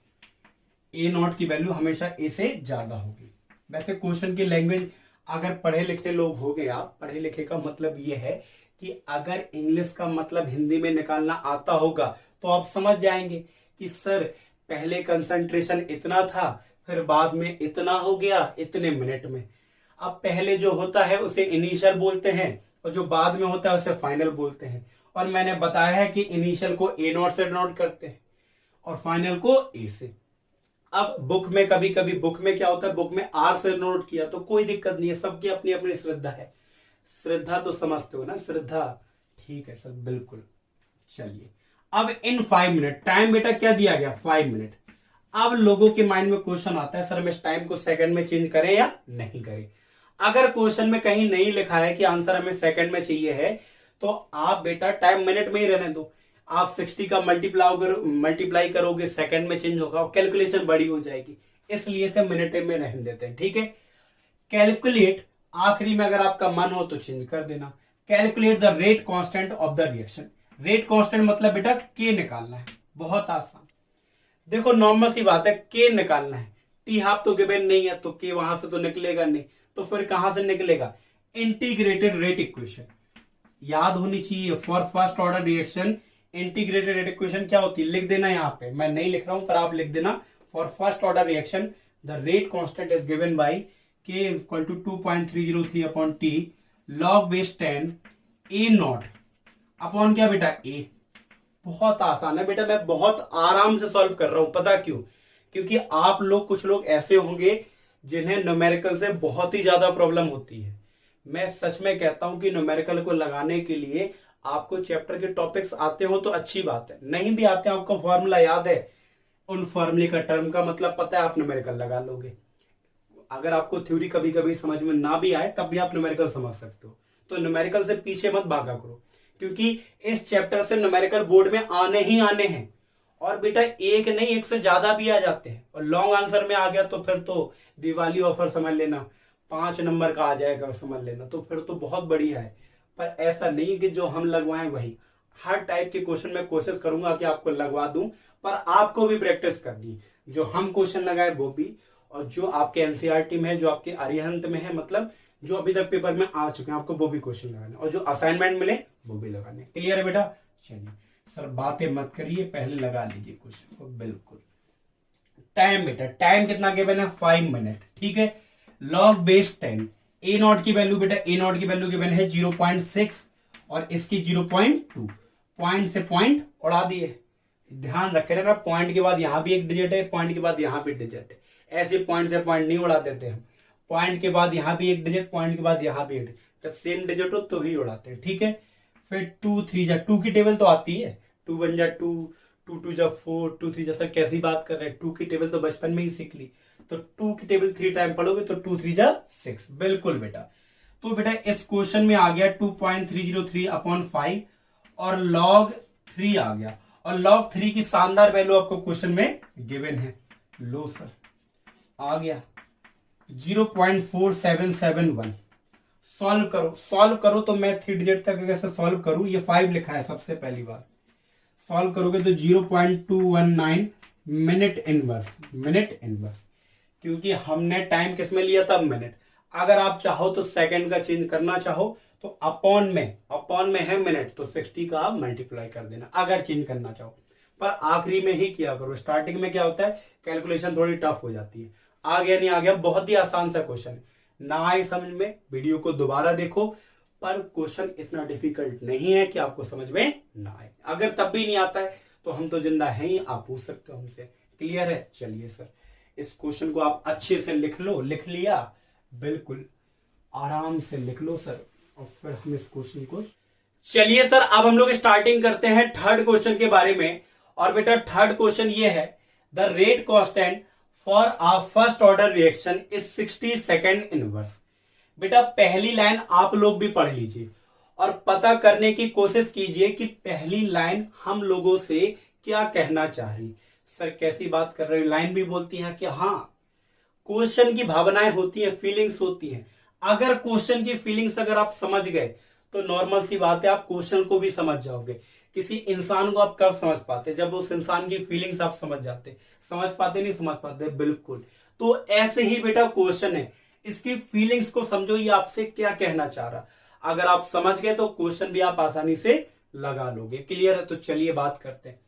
A0 की वैल्यू हमेशा A से ज्यादा होगी। वैसे क्वेश्चन की लैंग्वेज, अगर पढ़े लिखे लोग हो गए आप, पढ़े लिखे का मतलब ये है कि अगर इंग्लिश का मतलब हिंदी में निकालना आता होगा तो आप समझ जाएंगे कि सर पहले कंसंट्रेशन इतना था फिर बाद में इतना हो गया इतने मिनट में। अब पहले जो होता है उसे इनिशियल बोलते हैं और जो बाद में होता है उसे फाइनल बोलते हैं। और मैंने बताया है कि इनिशियल को A0 से नोट करते हैं और फाइनल को A से। अब बुक में कभी कभी बुक में क्या होता है, बुक में R से नोट किया तो कोई दिक्कत नहीं है, सबकी अपनी अपनी श्रद्धा है। श्रद्धा तो समझते हो ना, श्रद्धा, ठीक है सर, बिल्कुल। चलिए अब इन 5 मिनट, टाइम बेटा क्या दिया गया 5 मिनट। अब लोगों के माइंड में क्वेश्चन आता है, सर हम इस टाइम को सेकंड में चेंज करें या नहीं करें। अगर क्वेश्चन में कहीं नहीं लिखा है कि आंसर हमें सेकंड में चाहिए है तो आप बेटा टाइम मिनट में ही रहने दो। आप 60 का मल्टीप्लाई करोगे, सेकंड में चेंज होगा और कैलकुलेशन बड़ी हो जाएगी, इसलिए से मिनट में रहने देते हैं, ठीक है। कैलकुलेट, आखिरी में अगर आपका मन हो तो चेंज कर देना। Calculate the rate constant of the reaction. Rate constant मतलब बेटा के निकालना है, बहुत आसान। देखो नॉर्मल सी बात है, के निकालना है, टी हाफ तो गिवन नहीं है तो के वहां से तो निकलेगा नहीं, तो फिर कहां से निकलेगा, इंटीग्रेटेड रेट इक्वेशन याद होनी चाहिए। For first order reaction integrated rate equation क्या होती है, लिख देना यहाँ पे, मैं नहीं लिख रहा हूं पर आप लिख देना। For first order reaction the rate constant is given by k equal to 2.303 upon t log base 10 A0 upon क्या बेटा A। बहुत आसान है बेटा, मैं बहुत आराम से सॉल्व कर रहा हूं, पता क्यों, क्योंकि आप लोग, कुछ लोग ऐसे होंगे जिन्हें न्यूमेरिकल से बहुत ही ज्यादा प्रॉब्लम होती है। मैं सच में कहता हूं कि न्यूमेरिकल को लगाने के लिए आपको चैप्टर के टॉपिक्स आते हो तो अच्छी बात है, नहीं भी आते हैं आपको फॉर्मूला याद है, उन फॉर्मूले का टर्म का मतलब पता है, आप न्यूमेरिकल लगा लोगे। अगर आपको थ्योरी कभी कभी समझ में ना भी आए तब भी आप न्यूमेरिकल समझ सकते हो। तो न्यूमेरिकल से पीछे मत भागा करो, क्योंकि इस चैप्टर से न्यूमेरिकल बोर्ड में आने ही आने हैं। और बेटा एक नहीं, एक से ज्यादा भी आ जाते हैं, और लॉन्ग आंसर में आ गया तो फिर तो दिवाली ऑफर समझ लेना, 5 नंबर का आ जाएगा समझ लेना, तो फिर तो बहुत बढ़िया है। पर ऐसा नहीं कि जो हम लगवाएं वही, हर टाइप के क्वेश्चन में कोशिश करूंगा कि आपको लगवा दूं, पर आपको भी प्रैक्टिस करनी, जो हम क्वेश्चन लगाए वो भी, और जो आपके एनसीईआरटी में है, जो आपके अरिहंत में है, मतलब जो अभी तक पेपर में आ चुके हैं आपको वो भी क्वेश्चन लगाने, और जो असाइनमेंट मिले वो भी लगाने। क्लियर है बेटा? चलिए सर बातें मत करिए, पहले लगा लीजिए क्वेश्चन को। बिल्कुल टाइम बेटा, टाइम कितना गिवन है? 5 मिनट। ठीक है, लॉग बेस 10, ए नॉट की वैल्यू बेटा, ए नॉट की वैल्यू गिवन है 0.6 और इसकी 0.2, पॉइंट से पॉइंट उड़ा दिए। ध्यान रखे रहना, पॉइंट के बाद यहां भी एक डिजिट है, पॉइंट के बाद यहां भी डिजिट है, ऐसे पॉइंट से पॉइंट नहीं उड़ा देते हम। पॉइंट के बाद यहां भी एक डिजिट, पॉइंट के बाद यहां भी एक, जब सेम डिजिट हो तो ही उड़ाते हैं। ठीक है, फिर 2 3 जा 2 की टेबल तो आती है, 2 1 जा 2, 2 2 जा 4, 2 3 जा, सर कैसी बात कर रहे हैं, 2 की टेबल तो बचपन में ही सीख ली। तो 2 की टेबल 3 टाइम पढ़ोगे तो 2 3 जा 6। बिल्कुल बेटा। तो बेटा इस क्वेश्चन में आ गया 2.303/5 और log 3 आ गया, और log 3 की शानदार वैल्यू आपको क्वेश्चन में गिवन है। लो सर आ गया 0.4771। सॉल्व करो तो मैं 3 डिजिट तक कैसे सॉल्व करूं, ये 5 लिखा है सबसे पहली बार। सॉल्व करोगे तो 0.219 मिनट इनवर्स, क्योंकि हमने टाइम किस में लिया था? मिनट। अगर आप चाहो तो सेकंड का चेंज करना चाहो तो अपॉन में है मिनट, तो 60 का आप मल्टीप्लाई कर देना अगर चेंज करना चाहो, पर आखिरी में ही किया करो। स्टार्टिंग में क्या होता है, कैलकुलेशन थोड़ी टफ हो जाती है। आ गया नहीं आ गया, बहुत ही आसान सा क्वेश्चन है। ना आए समझ में वीडियो को दोबारा देखो, पर क्वेश्चन इतना डिफिकल्ट नहीं है कि आपको समझ में ना आए। अगर तब भी नहीं आता है तो हम तो जिंदा हैं ही, आप पूछ सकते हो हमसे। क्लियर है? चलिए सर इस क्वेश्चन को आप अच्छे से लिख लो। लिख लिया? बिल्कुल आराम से लिख लो सर, और फिर हम इस क्वेश्चन को, चलिए सर अब हम लोग स्टार्टिंग करते हैं थर्ड क्वेश्चन के बारे में। और बेटा थर्ड क्वेश्चन ये है, the rate constant for uh first order reaction is 60 second inverse. बेटा पहली लाइन आप लोग भी पढ़ लीजिए और पता करने की कोशिश कीजिए कि पहली लाइन हम लोगों से क्या कहना चाह रही। सर कैसी बात कर रहे हो, लाइन भी बोलती है कि हाँ, क्वेश्चन की भावनाएं होती हैं, फीलिंग्स होती हैं। अगर क्वेश्चन की फीलिंग्स अगर आप समझ गए तो नॉर्मल सी बात है आप क्वेश्चन को भी समझ जाओगे। किसी इंसान को आप कब समझ पाते? जब उस इंसान की फीलिंग्स आप समझ जाते। समझ पाते नहीं समझ पाते? बिल्कुल। तो ऐसे ही बेटा क्वेश्चन है, इसकी फीलिंग्स को समझो, ये आपसे क्या कहना चाह रहा। अगर आप समझ गए तो क्वेश्चन भी आप आसानी से लगा लोगे। क्लियर है? तो चलिए बात करते हैं।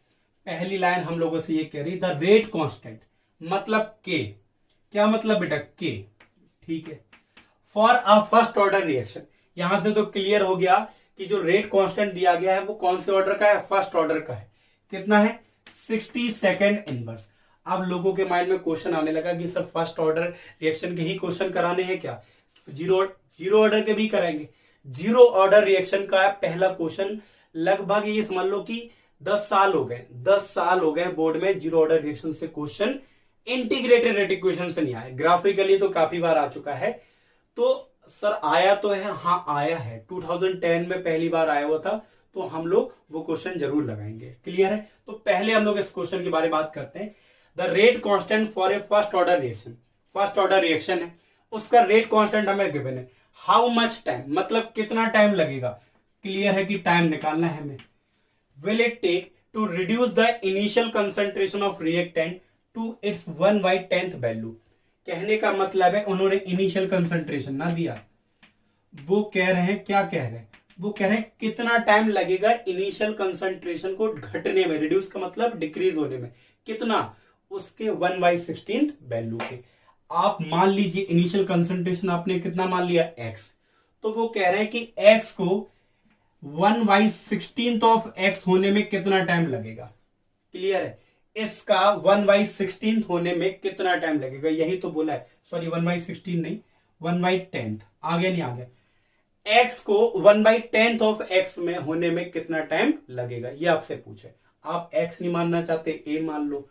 पहली लाइन हम लोगों से ये कह रही, द रेट कांस्टेंट, मतलब के। क्या मतलब बेटा? के। ठीक है, for a first order reaction. यहां से तो क्लियर हो गया कि जो रेट कांस्टेंट दिया गया है वो कौन से ऑर्डर का है? फर्स्ट ऑर्डर का है। कितना है? 60 सेकेंड इनवर्स। अब लोगों के माइंड में क्वेश्चन आने लगा कि सर फर्स्ट ऑर्डर रिएक्शन के ही क्वेश्चन कराने हैं क्या? जीरो ऑर्डर के भी कराएंगे। जीरो ऑर्डर रिएक्शन का पहला क्वेश्चन लगभग ये समझ लो कि 10 साल हो गए, 10 साल हो गए बोर्ड में जीरो ऑर्डर रिएक्शन से क्वेश्चन, इंटीग्रेटेड रेट इक्वेशन से नहीं आया। ग्राफिकली तो काफी बार आ चुका है। तो सर आया तो है, हाँ आया है, 2010 में पहली बार आया हुआ था, तो हम लोग वो क्वेश्चन जरूर लगाएंगे। क्लियर है? तो पहले हम लोग इस क्वेश्चन के बारे में बात करते हैं। The rate constant for a first order reaction. First order reaction है, उसका रेट कांस्टेंट हमें गिवन है। हाउ मच टाइम, मतलब कितना टाइम लगेगा। क्लियर है कि टाइम निकालना है हमें। Will it take to reduce the initial concentration of reactant to its 1/10 value. कहने का मतलब है उन्होंने इनिशियल कंसंट्रेशन ना दिया, वो कह रहे हैं, क्या कह रहे हैं, वो कह रहे हैं कितना टाइम लगेगा इनिशियल कंसंट्रेशन को घटने में, रिड्यूस का मतलब डिक्रीज होने में, कितना, उसके 1/16 वैल्यू के। आप मान लीजिए इनिशियल कंसंट्रेशन आपने कितना मान लिया? x, तो वो कह रहे हैं कि x को 1/16 ऑफ x होने में कितना टाइम लगेगा। क्लियर है? इसका 1/16 होने में कितना टाइम लगेगा, यही तो बोला है। सॉरी 1/16 नहीं, 1/10। आ गया नहीं आ गया? x को 1/10 ऑफ x में होने में कितना टाइम लगेगा, ये आपसे पूछे। आप x नहीं मानना चाहते, a मान लो,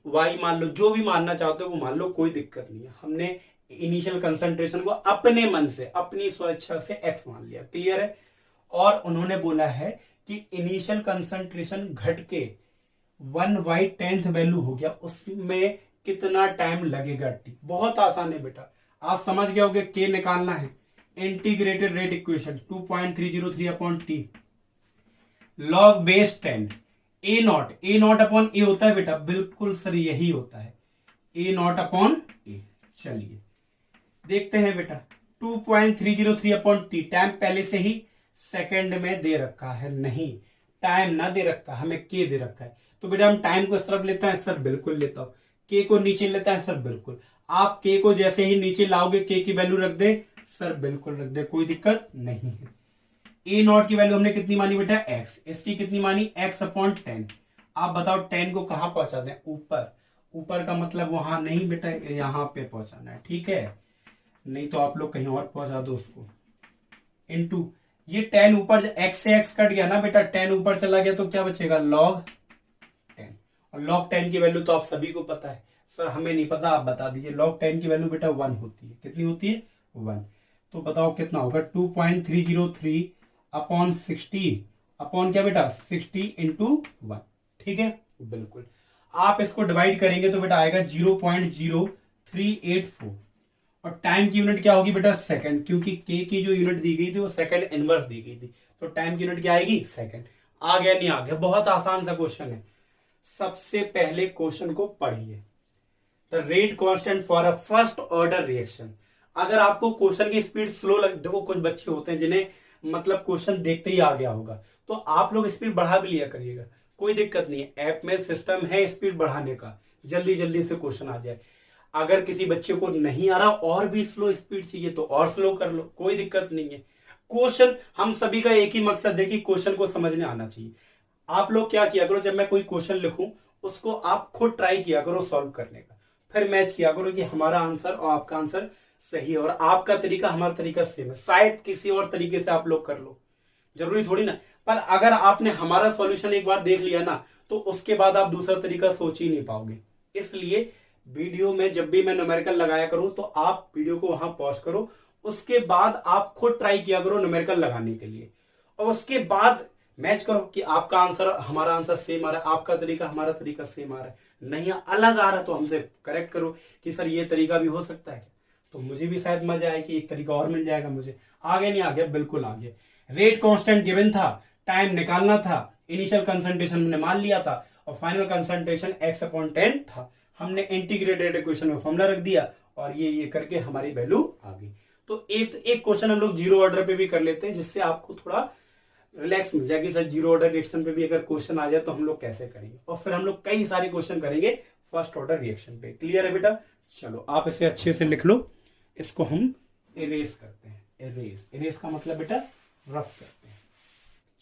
y मान लो, जो भी मानना चाहते हो वो मान लो, कोई दिक्कत नहीं है। हमने इनिशियल कंसंट्रेशन को अपने मन से, अपनी स्वेच्छा से x मान लिया, क्लियर है। और उन्होंने बोला है कि इनिशियल कंसंट्रेशन घट के 1/10 वैल्यू हो गया, उसमें कितना टाइम लगेगा t। बहुत आसान है बेटा, आप समझ गए होगे। k निकालना है, integrated rate equation 2.303/t log base 10 a naught upon a होता है बेटा, बिल्कुल सर यही होता है, a नॉट अपॉन ए। चलिए देखते हैं बेटा, 2.303/t टाइम पहले से ही सेकंड में दे रखा है, नहीं टाइम ना दे रखा, हमें के दे रखा है। तो बेटा हम टाइम को इस तरफ लेते हैं, सर बिल्कुल लेता हूं। के को नीचे लेता है, सर बिल्कुल। आप के को जैसे ही नीचे लाओगे के की वैल्यू रख दे, सर बिल्कुल रख दे, कोई दिक्कत नहीं है। ए नॉट की वैल्यू हमने कितनी मानी बेटा, एक्स। इसकी कितनी मानी, x/10। आप बताओ 10 को कहां पहुंचा दें, ऊपर। ऊपर का मतलब वहां नहीं बेटा, यहां पे पहुंचाना है, ठीक है। नहीं तो आप लोग कहीं और पहुंचा दो उसको। इनटू ये 10 ऊपर, x से x कट गया ना बेटा, 10 ऊपर चला गया तो क्या बचेगा, log 10। और log 10 की वैल्यू तो आप सभी को पता है, सर हमें नहीं पता, आप बता दीजिए। log 10 की वैल्यू बेटा 1 होती है, कितनी होती है, 1। तो बताओ कितना होगा, 2.303/60 अपॉन क्या बेटा, 60 इंटू 1, ठीक है। बिल्कुल, आप इसको डिवाइड करेंगे तो बेटा आएगा 0.0384। और टाइम की यूनिट क्या होगी बेटा, सेकंड, क्योंकि के की जो यूनिट दी गई थी वो सेकंड इनवर्स दी गई थी, तो टाइम की यूनिट क्या आएगी, सेकंड। आ गया नहीं आ गया, बहुत आसान सा क्वेश्चन है। सबसे पहले क्वेश्चन को पढ़िए, the rate constant for a first order reaction. अगर आपको क्वेश्चन की स्पीड स्लो लग, देखो कुछ बच्चे होते हैं जिन्हें मतलब क्वेश्चन देखते ही आ गया होगा, तो आप लोग स्पीड बढ़ा भी लिया करिएगा, कोई दिक्कत नहीं है। ऐप में सिस्टम है स्पीड बढ़ाने का, जल्दी जल्दी से क्वेश्चन आ जाए। अगर किसी बच्चे को नहीं आ रहा और भी स्लो स्पीड चाहिए तो और स्लो कर लो, कोई दिक्कत नहीं है। क्वेश्चन हम सभी का एक ही मकसद है कि क्वेश्चन को समझने आना चाहिए। आप लोग क्या किया करो, जब मैं कोई क्वेश्चन लिखूं उसको आप खुद ट्राई किया करो सॉल्व करने का, फिर मैच किया करो कि हमारा आंसर और आपका आंसर सही है और आपका तरीका हमारा तरीका सेम है। शायद किसी और तरीके से आप लोग कर लो, जरूरी थोड़ी ना। पर अगर आपने हमारा सॉल्यूशन एक बार देख लिया ना, तो उसके बाद आप दूसरा तरीका सोच ही नहीं पाओगे। इसलिए वीडियो में जब भी मैं न्यूमेरिकल लगाया करूं तो आप वीडियो को वहां पॉज करो, उसके बाद आप खुद ट्राई किया करो न्यूमेरिकल लगाने के लिए, और उसके बाद मैच करो कि आपका आंसर हमारा आंसर सेम आ रहा है, आपका तरीका हमारा तरीका सेम आ रहा है। नहीं अलग आ रहा तो हमसे करेक्ट करो कि सर ये तरीका भी हो सकता है, तो मुझे भी शायद मजा आए कि एक तरीका और मिल जाएगा मुझे। आगे नहीं आ गया, बिल्कुल आगे। रेट कांस्टेंट गिवन था, टाइम निकालना था, इनिशियल कंसंट्रेशन हमने मान लिया था और फाइनल कंसंट्रेशन x/10 था। हमने इंटीग्रेटेड इक्वेशन में फॉर्मूला रख दिया और ये करके हमारी वैल्यू आ गई। तो एक क्वेश्चन हम लोग जीरो ऑर्डर पे भी कर लेते हैं, जिससे आपको थोड़ा रिलैक्स मिल जाए कि सर जीरो ऑर्डर रिएक्शन पे भी अगर क्वेश्चन आ जाए तो हम लोग कैसे करेंगे, और फिर हम लोग कई सारे क्वेश्चन करेंगे फर्स्ट ऑर्डर रिएक्शन पे। क्लियर है बेटा, चलो आप इसे अच्छे से लिख लो। इसको हम इरेज करते हैं, इरेज का मतलब बेटा रफ करते हैं।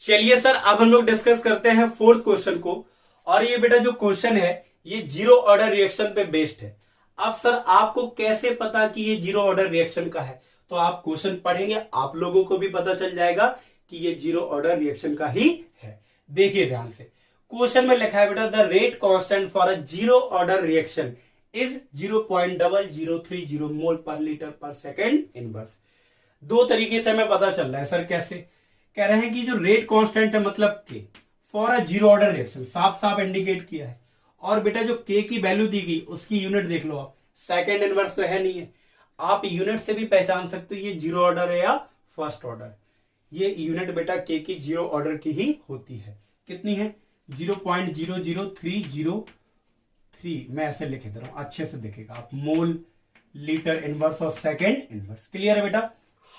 चलिए सर अब हम लोग डिस्कस करते हैं फोर्थ क्वेश्चन को, और ये बेटा जो क्वेश्चन है ये जीरो ऑर्डर रिएक्शन पे बेस्ड है। अब सर आपको कैसे पता कि ये जीरो ऑर्डर रिएक्शन का है, तो आप क्वेश्चन पढ़ेंगे, आप लोगों को भी पता चल जाएगा कि ये जीरो ऑर्डर रिएक्शन का ही है। देखिए ध्यान से, क्वेश्चन में लिखा है बेटा the rate constant for a zero order reaction is 0.0030 मोल पर लीटर पर सेकेंड इनवर्स। दो तरीके से हमें पता चल रहा है। सर कैसे? कह रहे हैं कि जो रेट कांस्टेंट है मतलब के for a zero order reaction, साफ साफ इंडिकेट किया है। और बेटा जो के की वैल्यू दी गई उसकी यूनिट देख लो आप, सेकेंड इनवर्स तो है नहीं है, आप यूनिट से भी पहचान सकते हो ये जीरो ऑर्डर है या फर्स्ट ऑर्डर। ये यूनिट बेटा के की जीरो ऑर्डर की ही होती है। कितनी है? 0.00303। मैं ऐसे लिखे दे रहा हूं, अच्छे से दिखेगा आप, मोल लीटर इनवर्स और सेकेंड इनवर्स। क्लियर है बेटा?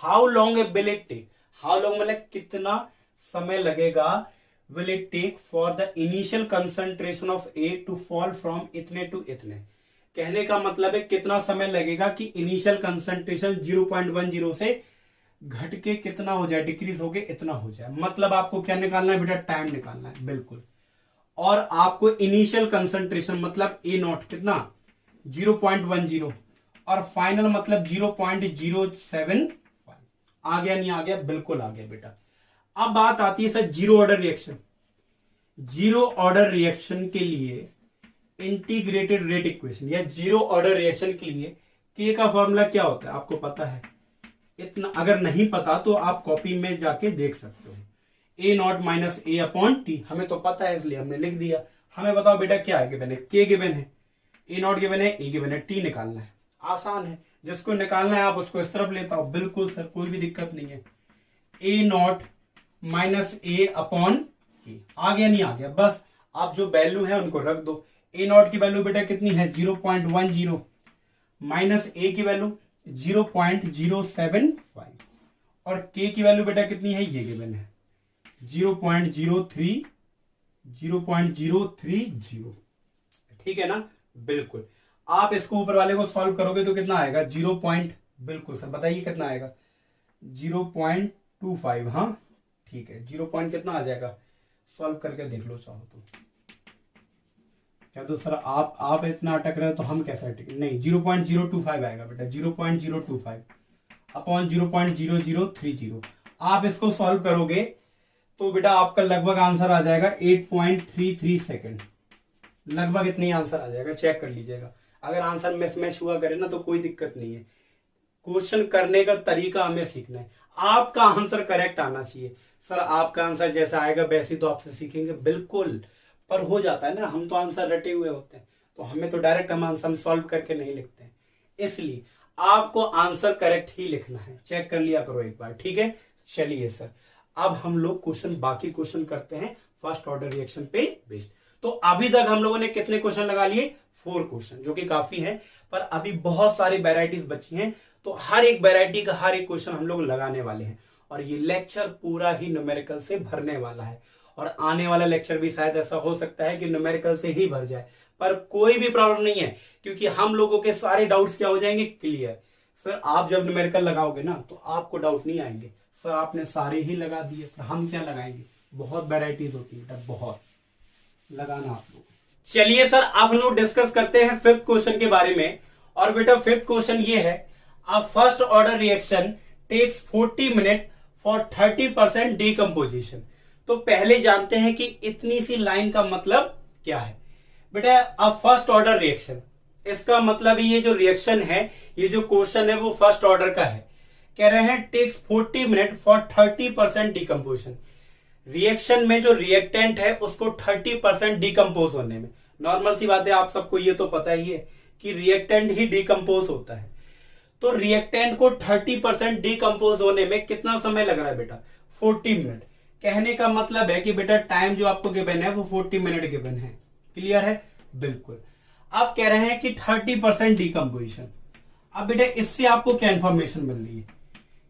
How long will it take, how long मतलब कितना समय लगेगा, will it take for the initial concentration of A to fall from इतने to इतने। कहने का मतलब है कितना समय लगेगा कि इनिशियल कंसंट्रेशन 0.10 से घट के कितना हो जाए, डिक्रीज होके इतना हो जाए। मतलब आपको क्या निकालना है बेटा? टाइम निकालना है, बिल्कुल। और आपको इनिशियल कंसंट्रेशन मतलब ए नॉट कितना 0.10 और फाइनल मतलब 0.075। आ गया नहीं आ गया? बिल्कुल आ गया बेटा। अब बात आती है sir zero order reaction. Zero order reaction के लिए इंटीग्रेटेड रेट इक्वेशन या जीरो ऑर्डर रिएक्शन के लिए के का फॉर्मूला क्या होता है आपको पता है? इतना अगर नहीं पता तो आप कॉपी में जाके देख सकते हो। A naught minus a upon t, हमें तो पता है इसलिए हमने लिख दिया। हमें बताओ बेटा क्या है गिवन है? के गिवन है, ए नॉट गिवन है, ए गिवन है, टी निकालना है। आसान है, जिसको निकालना है आप उसको इस तरफ लेता हो। बिल्कुल सर, कोई भी दिक्कत नहीं है। ए नॉट माइनस ए अपॉन के, आ गया नहीं आ गया? बस आप जो वैल्यू है उनको रख दो। ए नॉट की वैल्यू बेटा कितनी है? 0.10 माइनस ए की वैल्यू 0.075 और के की वैल्यू बेटा कितनी है? ये गिवन है 0.030। ठीक है ना? बिल्कुल। आप इसको ऊपर वाले को सॉल्व करोगे तो कितना आएगा? बिल्कुल सर बताइए कितना आएगा? 0.25। हाँ ठीक है, 0 पॉइंट कितना आ जाएगा? सॉल्व करके देख लो चाहो तो। क्या तो सर आप इतना अटक रहे हो तो हम कैसे अटके? नहीं, 0.025 आएगा बेटा, 0.025 अपॉन 0.0030। आप इसको सॉल्व करोगे तो बेटा आपका लगभग आंसर आ जाएगा 8.33 सेकेंड। लगभग इतनी आंसर आ जाएगा, चेक कर लीजिएगा। अगर आंसर मिसमैच हुआ करे ना तो कोई दिक्कत नहीं है। क्वेश्चन करने का तरीका हमें सीखना है। आपका आंसर करेक्ट आना चाहिए। सर आपका आंसर जैसा आएगा वैसे तो आपसे सीखेंगे, बिल्कुल। पर हो जाता है ना, हम तो आंसर रटे हुए होते हैं तो हमें तो डायरेक्ट हम आंसर सॉल्व करके नहीं लिखते हैं। इसलिए आपको आंसर करेक्ट ही लिखना है। चेक कर लिया करो एक बार, ठीक है? चलिए सर, अब हम लोग बाकी क्वेश्चन करते हैं फर्स्ट ऑर्डर रिएक्शन पे बेस्ड। तो अभी तक हम लोगों ने कितने क्वेश्चन लगा लिए? 4 क्वेश्चन, जो कि काफी है। पर अभी बहुत सारी वेराइटीज बची हैं, तो हर एक वेराइटी का हर एक क्वेश्चन हम लोग लगाने वाले हैं। और ये लेक्चर पूरा ही न्यूमेरिकल से भरने वाला है। और आने वाला लेक्चर भी शायद ऐसा हो सकता है कि न्यूमेरिकल से ही भर जाए, पर कोई भी प्रॉब्लम नहीं है, क्योंकि हम लोगों के सारे डाउट्स क्या हो जाएंगे? क्लियर। फिर आप जब न्यूमेरिकल लगाओगे ना तो आपको डाउट नहीं आएंगे। सर आपने सारे ही लगा दिए, फिर हम क्या लगाएंगे? बहुत वेराइटीज होती है, बहुत लगाना आप लोग। चलिए सर, अब हम लोग डिस्कस करते हैं 5th क्वेश्चन के बारे में। और बेटा 5th क्वेश्चन ये है, a first order reaction takes 40 minute for 30% decomposition. तो पहले जानते हैं कि इतनी सी लाइन का मतलब क्या है। बेटा अ फर्स्ट ऑर्डर रिएक्शन, इसका मतलब ये जो रिएक्शन है, ये जो क्वेश्चन है वो फर्स्ट ऑर्डर का है। कह रहे हैं takes 40 minute for 30% decomposition. Reaction में जो रिएक्टेंट है उसको 30% डीकम्पोज होने में, नॉर्मल सी बात है, आप सबको ये तो पता ही है कि रिएक्टेंट ही डीकम्पोज होता है। तो रिएक्टेंट को 30% डीकम्पोज होने में कितना समय लग रहा है बेटा? 40 मिनट। कहने का मतलब है कि बेटा टाइम जो आपको गिवन है वो 40 मिनट गिवन है। क्लियर है? बिल्कुल। आप कह रहे हैं कि 30% डीकम्पोजिशन। अब बेटा इससे आपको क्या इंफॉर्मेशन मिल रही है?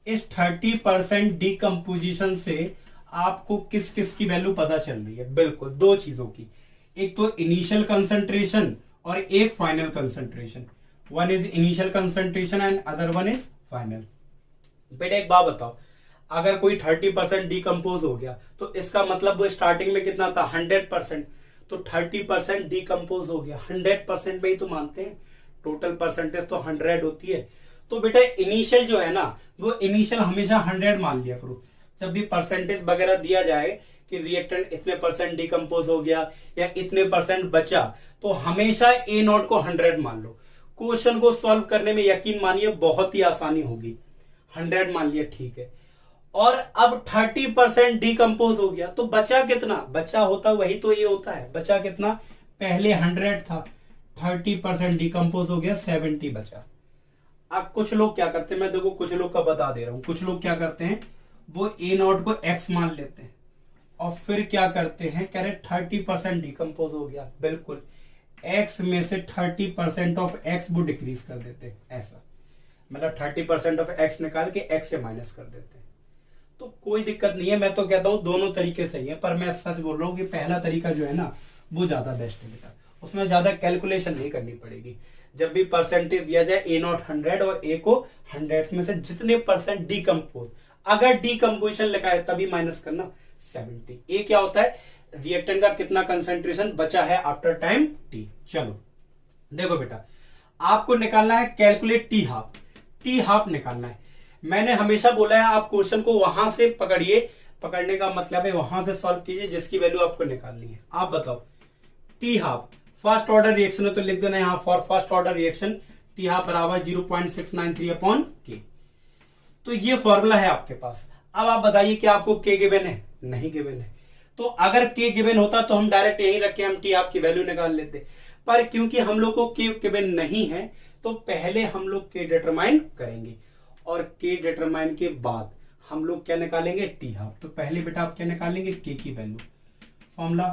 इस 30% डीकम्पोजिशन से आपको किस किस की वैल्यू पता चल रही है? बिल्कुल 2 चीजों की, एक तो इनिशियल कंसंट्रेशन और एक final concentration. One is initial concentration and other one is final. बेटा एक बात बताओ, अगर कोई 30% डीकम्पोज हो गया तो इसका मतलब वो स्टार्टिंग में कितना था? 100%। तो 30% डीकम्पोज हो गया, 100% में ही तो मानते हैं, टोटल परसेंटेज तो 100 होती है। तो बेटा इनिशियल जो है ना, वो इनिशियल हमेशा 100 मान लिया करो। जब भी परसेंटेज वगैरह दिया जाए कि रिएक्टेंट इतने % डीकम्पोज हो गया या इतने % बचा, तो हमेशा ए नॉट को 100 मान लो। क्वेश्चन को सॉल्व करने में यकीन मानिए बहुत ही आसानी होगी। 100 मान लिया, ठीक है। और अब 30% डीकम्पोज हो गया तो बचा कितना? बचा होता वही तो ये होता है, बचा कितना? पहले 100 था, 30% डीकम्पोज हो गया, 70 बचा। अब कुछ लोग क्या करते हैं, मैं देखो कुछ लोग का बता दे रहा हूं। कुछ लोग क्या करते हैं, वो ए नॉट को एक्स मान लेते हैं और फिर क्या करते हैं, कह रहे 30% डीकम्पोज हो गया, बिल्कुल एक्स में से 30% ऑफ एक्स वो डिक्रीज कर देते हैं। ऐसा मतलब 30% ऑफ एक्स निकाल के एक्स से माइनस कर देते हैं। तो कोई दिक्कत नहीं है, मैं तो कहता हूं दोनों तरीके सही है, पर मैं सच बोल रहा हूं कि पहला तरीका जो है ना वो ज्यादा बेस्ट है बेटा। उसमें ज्यादा कैलकुलेशन नहीं करनी पड़ेगी। जब भी परसेंटेज दिया जाए ए नॉट 100 और ए को 100 में से जितने % डीकम्पोज, अगर डीकम्पोजिशन लिखा है तभी माइनस करना 70। ए क्या होता है? रिएक्टेंट का कितना कंसंट्रेशन बचा है आफ्टर टाइम टी। चलो देखो बेटा, आपको निकालना है calculate T half. T half निकालना है। मैंने हमेशा बोला है आप क्वेश्चन को वहां से पकड़िए, पकड़ने का मतलब है वहां से सॉल्व कीजिए जिसकी वैल्यू आपको निकालनी है। आप बताओ T half first order reaction है तो लिख देना यहाँ for first order reaction T half बराबर 0.693 अपॉन के। तो ये फॉर्मूला है आपके पास। अब आप बताइए कि आपको के गिवन है? नहीं गिवन है। तो अगर के गिवन होता तो हम डायरेक्ट यही रख के हम टी हाफ की वैल्यू निकाल लेते, पर क्योंकि हम लोग को के गिवन नहीं है तो पहले हम लोग के डिटरमाइन करेंगे और के डिटरमाइन के बाद हम लोग क्या निकालेंगे? T half. तो पहले बेटा आप क्या निकालेंगे? के की वैल्यू, फॉर्मूला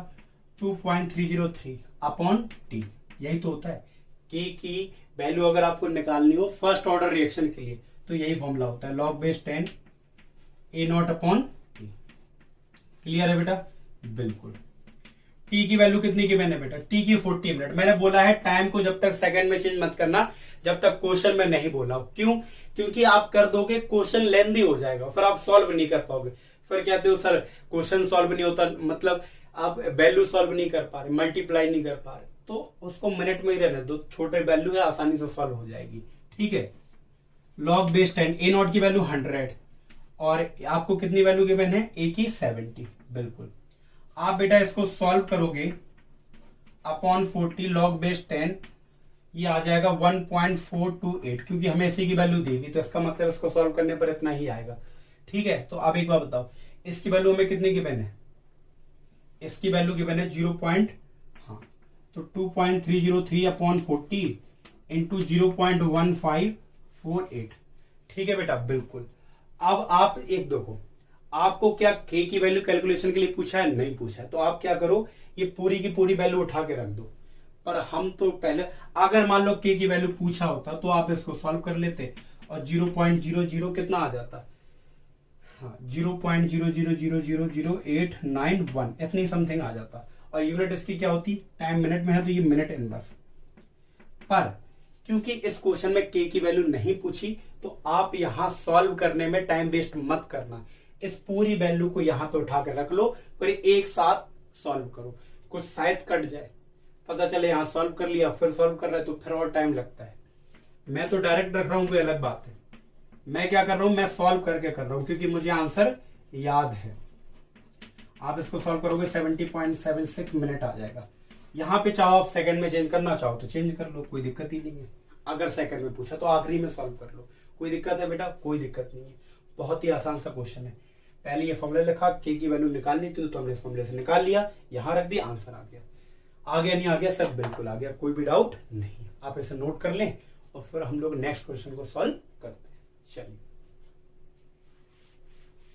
2.303 अपॉन टी, यही तो होता है। के की वैल्यू अगर आपको निकालनी हो फर्स्ट ऑर्डर रिएक्शन के लिए तो यही फॉर्मूला होता है, log base 10 A not upon T. Clear है बेटा? बिल्कुल। टी की वैल्यू कितनी गिवन है बेटा? टी की 40 मिनट। मैंने बोला है टाइम को जब तक सेकंड में चेंज मत करना जब तक क्वेश्चन में नहीं बोला हो। क्यों? क्योंकि आप कर दोगे क्वेश्चन लेंथी हो जाएगा, फिर आप सॉल्व नहीं कर पाओगे। फिर कहते हो सर क्वेश्चन सॉल्व नहीं होता, मतलब आप वैल्यू सॉल्व नहीं कर पा रहे, मल्टीप्लाई नहीं कर पा रहे, तो उसको मिनट में ही रहने दो, छोटे वैल्यू है आसानी से सॉल्व हो जाएगी। ठीक है। log बेस 10 ए नॉट की वैल्यू 100 और आपको कितनी वैल्यू गिवन है? ए की 70। बिल्कुल। आप बेटा इसको सॉल्व करोगे अपॉन 40 log बेस 10, ये आ जाएगा 1.428 क्योंकि हमें इसी की वैल्यू देगी तो इसका मतलब इसको सॉल्व करने पर इतना ही आएगा। ठीक है। तो आप एक बार बताओ इसकी वैल्यू हमें कितनी गिवन है? इसकी वैल्यू गिवन है तो 2.303 अपॉन 40 इंटू 0.1548। ठीक है बेटा? बिल्कुल। अब आप एक देखो, आपको क्या के की वैल्यू कैलकुलेशन के लिए पूछा है? नहीं पूछा है। तो आप क्या करो, ये पूरी की पूरी वैल्यू उठा के रख दो। पर हम तो पहले अगर मान लो के की वैल्यू पूछा होता तो आप इसको सॉल्व कर लेते और 0.00 कितना आ जाता? हाँ 0.00000891 इतनी समथिंग आ जाता। और यूनिट इसकी क्या होती? टाइम मिनट में है तो ये मिनट इनवर्स। पर क्योंकि इस क्वेश्चन में के की वैल्यू नहीं पूछी तो आप यहां सॉल्व करने में टाइम वेस्ट मत करना। इस पूरी वैल्यू को यहां पे उठा के रख लो, फिर एक साथ सॉल्व करो। कुछ शायद कट जाए, पता चले यहां सॉल्व कर लिया फिर सॉल्व कर रहा है तो फिर और टाइम लगता है। मैं तो डायरेक्ट रख रहा हूं, कोई अलग बात है। मैं क्या कर रहा हूं? मैं सॉल्व करके कर रहा हूं क्योंकि मुझे आंसर याद है। आप इसको सॉल्व करोगे 70.76 मिनट आ जाएगा। यहाँ पे चाहो आप सेकंड में चेंज करना चाहो तो चेंज कर लो, कोई दिक्कत ही नहीं है। अगर सेकंड में पूछा तो आखिरी में सॉल्व कर लो, कोई दिक्कत है बेटा? कोई दिक्कत नहीं है। बहुत ही आसान सा क्वेश्चन है। पहले ये फॉर्मूला लिखा, के की वैल्यू निकालनी थी तो हमने इस फॉर्मूले से निकाल लिया, यहाँ रख दिया, आंसर आ गया। आ गया नहीं आ गया? सब बिल्कुल आ गया, कोई भी डाउट नहीं। आप इसे नोट कर लें और फिर हम लोग नेक्स्ट क्वेश्चन को सॉल्व करते हैं। चलिए।